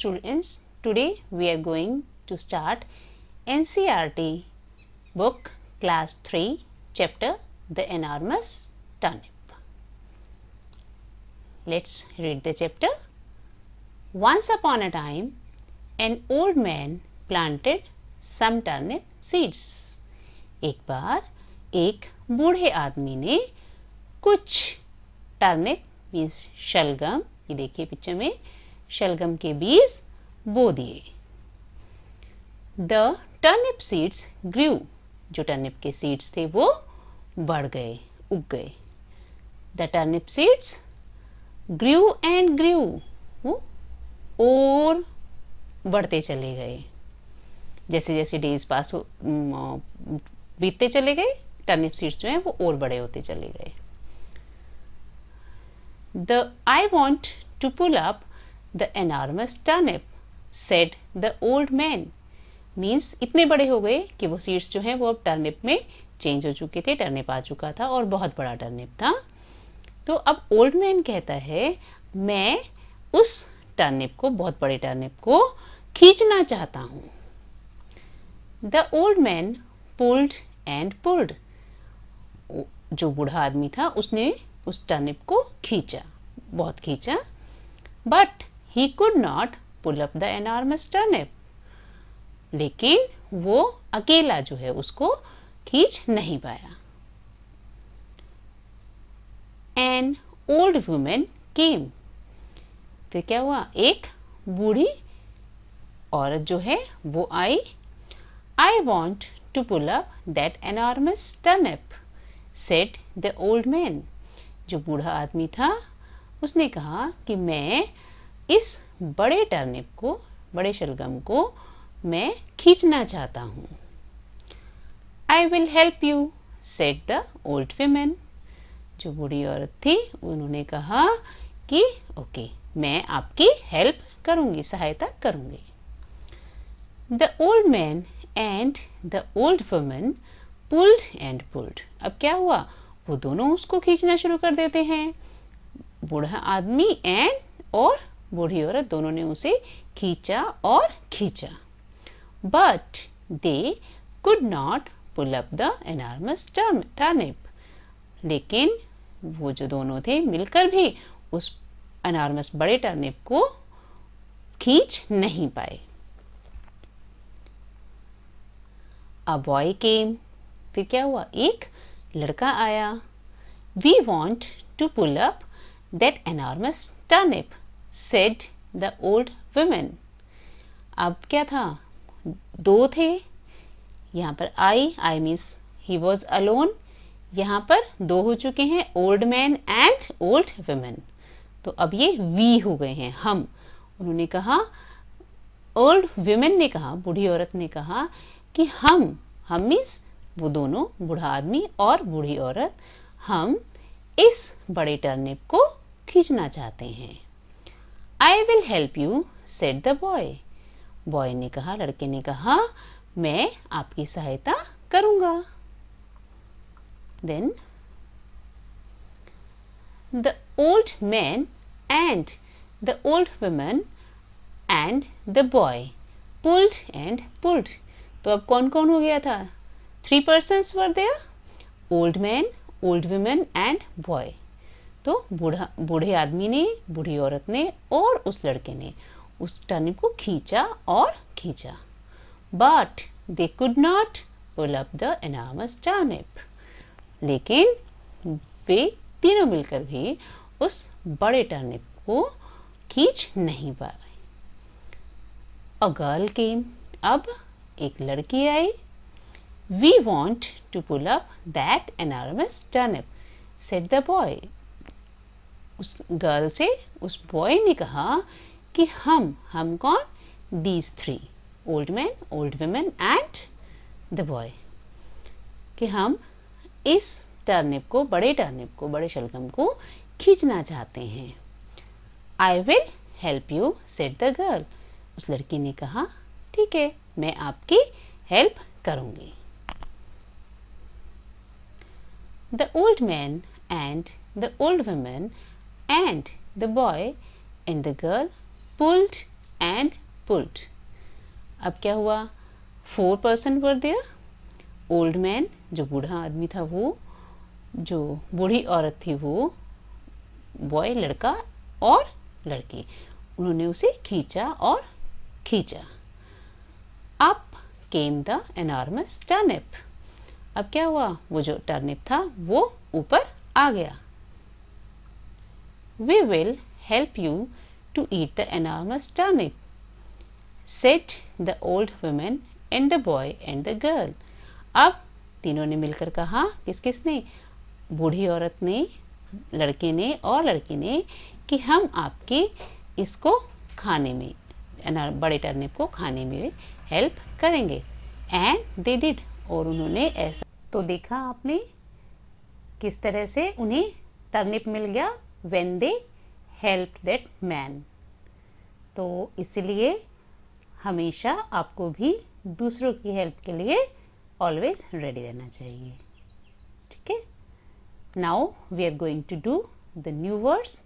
students, today we are going to start NCERT book class 3 chapter The Enormous Turnip. Let's read the chapter. Once upon a time, an old man planted some turnip seeds. एक बार एक बूढ़े आदमी ने कुछ turnip means शलगम, ये देखिए picture में शलगम के बीज बो दिए. द टर्निप सीड्स ग्रू, जो टर्निप के सीड्स थे वो बढ़ गए, उग गए. The turnip seeds grew and grew, और बढ़ते चले गए. जैसे जैसे डेज पास बीतते चले गए, टर्निप सीड्स जो हैं वो और बड़े होते चले गए. I want to pull up the enormous turnip, said the old man. Means इतने बड़े हो गए कि वो सीड्स जो हैं वो अब टर्निप में चेंज हो चुके थे, टर्निप आ चुका था और बहुत बड़ा टर्निप था. तो अब ओल्ड मैन कहता है मैं उस टर्निप को, बहुत बड़े टर्निप को खींचना चाहता हूं. The old man pulled and pulled, जो बूढ़ा आदमी था उसने उस टर्निप को खींचा, बहुत खींचा. But he could not pull up the enormous turnip, लेकिन वो अकेला जो है उसको खींच नहीं पाया. एन ओल्ड वुमेन केम, फिर क्या हुआ, एक बूढ़ी औरत जो है वो आई. I want to pull up that enormous turnip, said the old man. जो बूढ़ा आदमी था उसने कहा कि मैं इस बड़े टर्निप को, बड़े शलगम को मैं खींचना चाहता हूं. आई will help you, said the old women. जो बूढ़ी औरत थी उन्होंने कहा कि ओके, मैं आपकी हेल्प करूंगी, सहायता करूंगी. The old man and the old woman pulled and pulled. अब क्या हुआ, वो दोनों उसको खींचना शुरू कर देते हैं. बूढ़ा आदमी एंड और बूढ़ी औरत दोनों ने उसे खींचा और खींचा. But they could not pull up the enormous turnip, लेकिन वो जो दोनों थे मिलकर भी उस एनॉर्मस बड़े टर्निप को खींच नहीं पाए. अ बॉय केम, फिर क्या हुआ, एक लड़का आया. We want to pull up that enormous turnip, said the old women. अब क्या था, दो थे. यहाँ पर I means he was alone. यहाँ पर दो हो चुके हैं, old man and old women. तो अब ये वी हो गए हैं, हम. उन्होंने कहा, ओल्ड वुमेन ने कहा, बूढ़ी औरत ने कहा कि हम मीन्स वो दोनों, बूढ़ा आदमी और बूढ़ी औरत, हम इस बड़े टर्निप को खींचना चाहते हैं. I will help you, said the boy. Boy ने कहा, लड़के ने कहा, मैं आपकी सहायता करूंगा. Then the old man and the old woman and the boy pulled and pulled. तो अब कौन कौन हो गया था, 3 persons were there, old man, old woman and boy. तो बूढ़े आदमी ने, बूढ़ी औरत ने और उस लड़के ने उस टर्निप को खींचा और खींचा. But they could not pull up the enormous turnip, लेकिन वे तीनों मिलकर भी उस बड़े टर्निप को खींच नहीं पाए. अ गर्ल केम, अब एक लड़की आई. We want to pull up that enormous turnip, said the boy. उस गर्ल से, उस बॉय ने कहा कि हम कौन, these 3, old man, old women and the boy, कि हम इस टर्निप को, बड़े टर्निप को, बड़े शलगम को खींचना चाहते हैं. I will help you, said the girl. उस लड़की ने कहा ठीक है, मैं आपकी हेल्प करूंगी. The old man and the old woman and the boy and the girl pulled and pulled. अब क्या हुआ, 4 person were there. Old man जो बूढ़ा आदमी था वो, जो बूढ़ी औरत थी वो, बॉय लड़का और लड़की, उन्होंने उसे खींचा और खींचा. Up came the enormous turnip. अब क्या हुआ, वो जो टर्निप था वो ऊपर आ गया. We will help you to eat the enormous turnip, said the old woman and the boy and the girl. अब तीनों ने मिलकर कहा, किसने, बूढ़ी औरत ने, लड़के ने और लड़की ने, कि हम आपके इसको खाने में, बड़े टर्निप को खाने में हेल्प करेंगे. एंड दे डिड, और उन्होंने ऐसा. तो देखा आपने किस तरह से उन्हें टर्निप मिल गया when they helped that man. तो इसलिए हमेशा आपको भी दूसरों की हेल्प के लिए ऑलवेज रेडी रहना चाहिए. ठीक है. Now we are going to do the new words.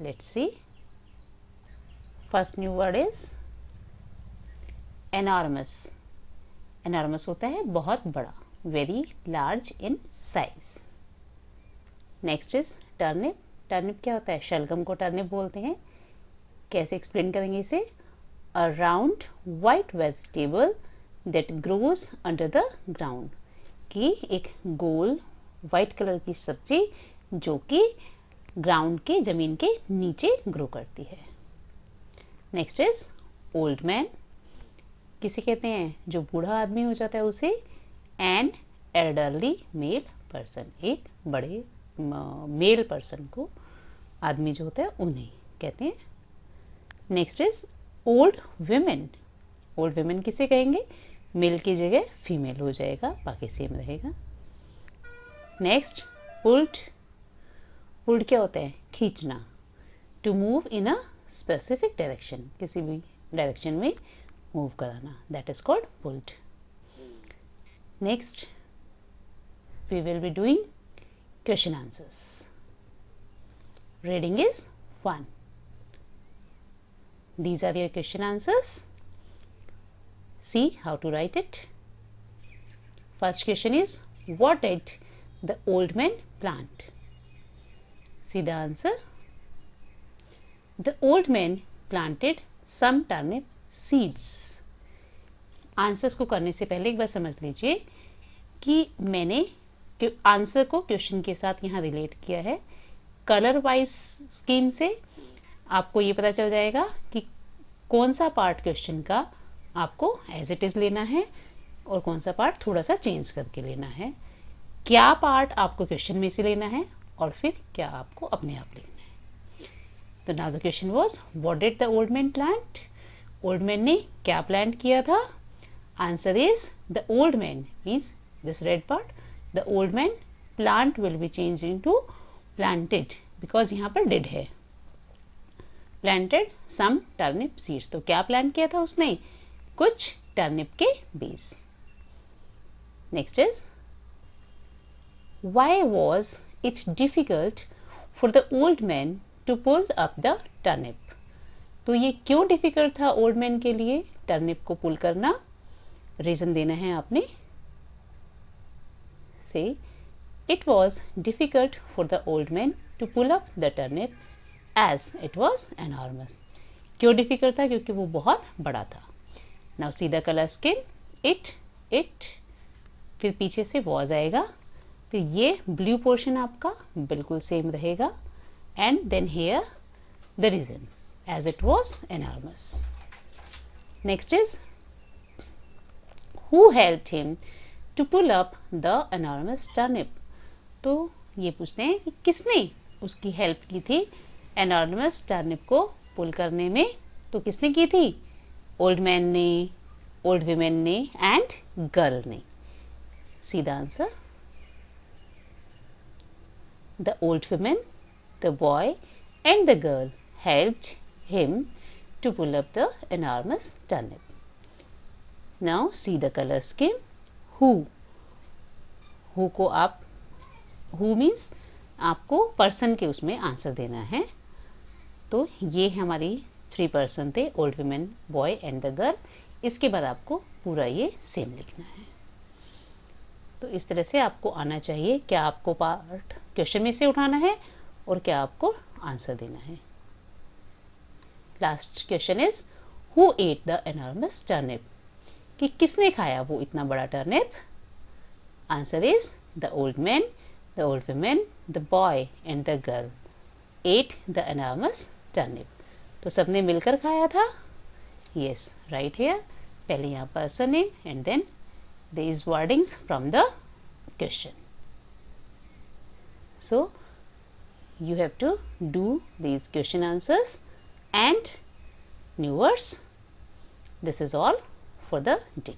Let's see. First new word is enormous. Enormous होता है बहुत बड़ा, very large in size. Next is turnip. Turnip क्या होता है, शलगम को टर्निप बोलते हैं. कैसे एक्सप्लेन करेंगे इसे, अ round white vegetable that grows under the ground, कि एक गोल वाइट कलर की सब्जी जो कि ग्राउंड के, जमीन के नीचे ग्रो करती है. Next is old man. किसे कहते हैं, जो बूढ़ा आदमी हो जाता है उसे. एंड एल्डरली मेल पर्सन, एक बड़े मेल पर्सन को, आदमी जो होता है उन्हें कहते हैं. Next is old women. Old women किसे कहेंगे, मेल की जगह फीमेल हो जाएगा, बाकी सेम रहेगा. Next pulled. पुल्ड क्या होता है, खींचना. To move in a specific direction, किसी भी डायरेक्शन में मूव कराना, that is called pulled. Next we will be doing question answers. Reading is 1. These are your question answers. See how to write it. First question is, what did the old man plant? See the answer. The old man planted some turnip seeds. Answers को करने से पहले एक बार समझ लीजिए कि मैंने answer को क्वेश्चन के साथ यहाँ रिलेट किया है. कलर वाइज स्कीम से आपको ये पता चल जाएगा कि कौन सा पार्ट क्वेश्चन का आपको एज इट इज लेना है और कौन सा पार्ट थोड़ा सा चेंज करके लेना है, क्या पार्ट आपको क्वेश्चन में से लेना है और फिर क्या आपको अपने आप लेना है. तो now the question was, what did the old man plant. Old man ने क्या प्लांट किया था. Answer is the old man means this red part. The old man plant will be changed into planted, because यहाँ पर did है. Planted some turnip seeds. तो क्या plant किया था उसने, कुछ turnip के बीज. Next is, why was it difficult for the old man to pull up the turnip. तो ये क्यों difficult था old man के लिए turnip को pull करना. रीजन देना है आपने. Say, it was difficult for the old man to pull up the turnip as it was enormous. क्यों difficult था, क्योंकि वो बहुत बड़ा था. Now see the color scheme. It, फिर पीछे से was आएगा, फिर ये blue portion आपका बिल्कुल सेम रहेगा, and then here the reason as it was enormous. Next is, who helped him to pull up the enormous turnip. तो ये पूछते हैं कि किसने उसकी हेल्प की थी enormous turnip को पुल करने में. तो किसने की थी, ओल्ड मैन ने, ओल्ड विमेन ने एंड गर्ल ने. See the answer. The old women, the boy and the girl helped him to pull up the enormous turnip. Now see the color scheme. Who को आप, who means आपको person के उसमें answer देना है. तो ये हमारी 3 पर्सन थे, old women, boy and the girl. इसके बाद आपको पूरा ये सेम लिखना है। तो इस तरह से आपको आना चाहिए। क्या आपको पार्ट क्वेश्चन में से उठाना है और क्या आपको आंसर देना है। Last question is who ate the enormous turnip, कि किसने खाया वो इतना बड़ा turnip. Answer is the old man, the old women, the boy and the girl ate the enormous turnip. तो सबने मिलकर खाया था। Yes, right here. पहले यहाँ person name and then these wordings from the question. So you have to do these question answers and new words. This is all for the day.